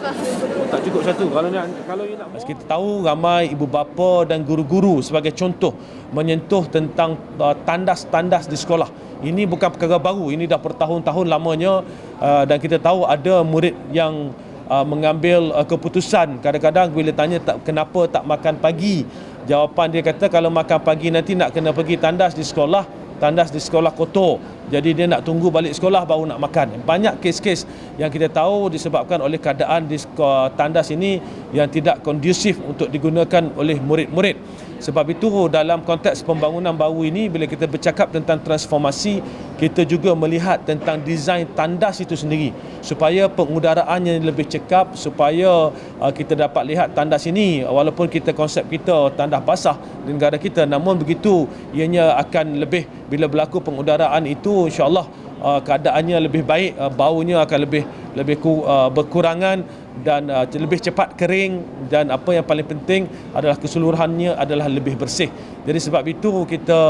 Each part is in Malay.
Tak cukup satu. Kalau you nak kita tahu ramai ibu bapa dan guru-guru sebagai contoh menyentuh tentang tandas-tandas di sekolah. Ini bukan perkara baru, ini dah bertahun-tahun lamanya, dan kita tahu ada murid yang mengambil keputusan kadang-kadang bila tanya kenapa tak makan pagi. Jawapan dia kata kalau makan pagi nanti nak kena pergi tandas di sekolah kotor. Jadi dia nak tunggu balik sekolah baru nak makan. Banyak kes-kes yang kita tahu disebabkan oleh keadaan di tandas ini yang tidak kondusif untuk digunakan oleh murid-murid. Sebab itu dalam konteks pembangunan baru ini, bila kita bercakap tentang transformasi, kita juga melihat tentang desain tandas itu sendiri supaya pengudaraannya lebih cekap, supaya kita dapat lihat tandas ini, walaupun konsep kita tandas basah di negara kita, namun begitu ianya akan lebih, bila berlaku pengudaraan itu, insya-Allah keadaannya lebih baik, baunya akan lebih berkurangan dan lebih cepat kering, dan apa yang paling penting adalah keseluruhannya adalah lebih bersih. Jadi sebab itu kita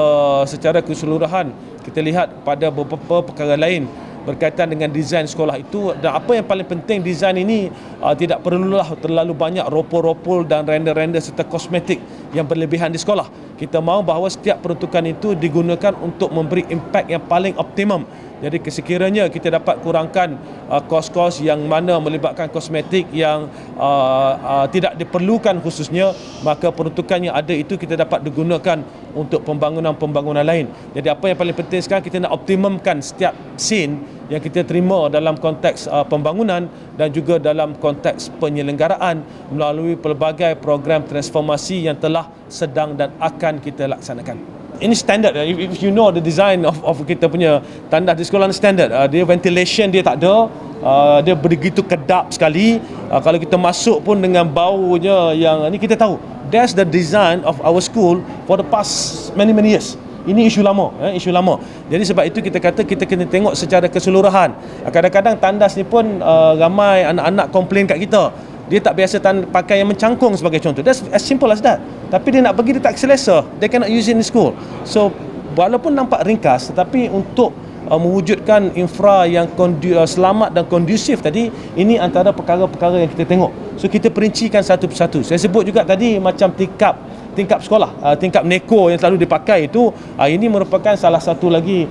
secara keseluruhan kita lihat pada beberapa perkara lain berkaitan dengan desain sekolah itu, dan apa yang paling penting desain ini tidak perlulah terlalu banyak ropol-ropol dan render-render serta kosmetik yang berlebihan di sekolah. Kita mahu bahawa setiap peruntukan itu digunakan untuk memberi impak yang paling optimum. Jadi sekiranya kita dapat kurangkan kos-kos yang mana melibatkan kosmetik yang tidak diperlukan khususnya, maka peruntukan yang ada itu kita dapat digunakan untuk pembangunan-pembangunan lain. Jadi apa yang paling penting sekarang, kita nak optimumkan setiap sen yang kita terima dalam konteks pembangunan dan juga dalam konteks penyelenggaraan melalui pelbagai program transformasi yang telah, sedang dan akan kita laksanakan. Ini standard. If you know the design of kita punya tandas di sekolah, standard. Dia ventilation dia tak ada. Dia begitu kedap sekali. Kalau kita masuk pun dengan baunya yang ni, kita tahu. That's the design of our school for the past many years. Ini isu lama. Jadi sebab itu kita kata kita kena tengok secara keseluruhan. Kadang-kadang tandas ni pun ramai anak-anak komplain kat kita. Dia tak biasa pakai yang mencangkung sebagai contoh. That's as simple as that. Tapi dia nak pergi, dia tak selesa. They cannot use it in school. So walaupun nampak ringkas, tetapi untuk mewujudkan infra yang selamat dan kondusif tadi, ini antara perkara-perkara yang kita tengok. So kita perincikan satu persatu. Saya sebut juga tadi macam tingkap sekolah, tingkap neko yang selalu dipakai itu, ini merupakan salah satu lagi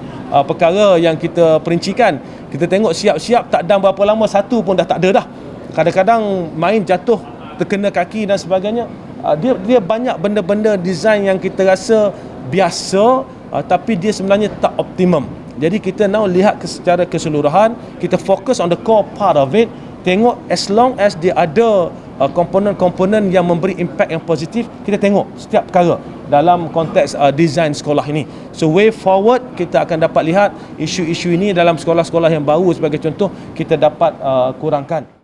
perkara yang kita perincikan. Kita tengok siap-siap tak dalam berapa lama satu pun dah tak ada dah. Kadang-kadang main jatuh, terkena kaki dan sebagainya. Dia banyak benda-benda design yang kita rasa biasa, tapi dia sebenarnya tak optimum. Jadi kita now lihat secara keseluruhan, kita fokus on the core part of it. Tengok as long as dia ada komponen-komponen yang memberi impak yang positif, kita tengok setiap perkara dalam konteks design sekolah ini. So way forward, kita akan dapat lihat isu-isu ini dalam sekolah-sekolah yang baru sebagai contoh, kita dapat kurangkan.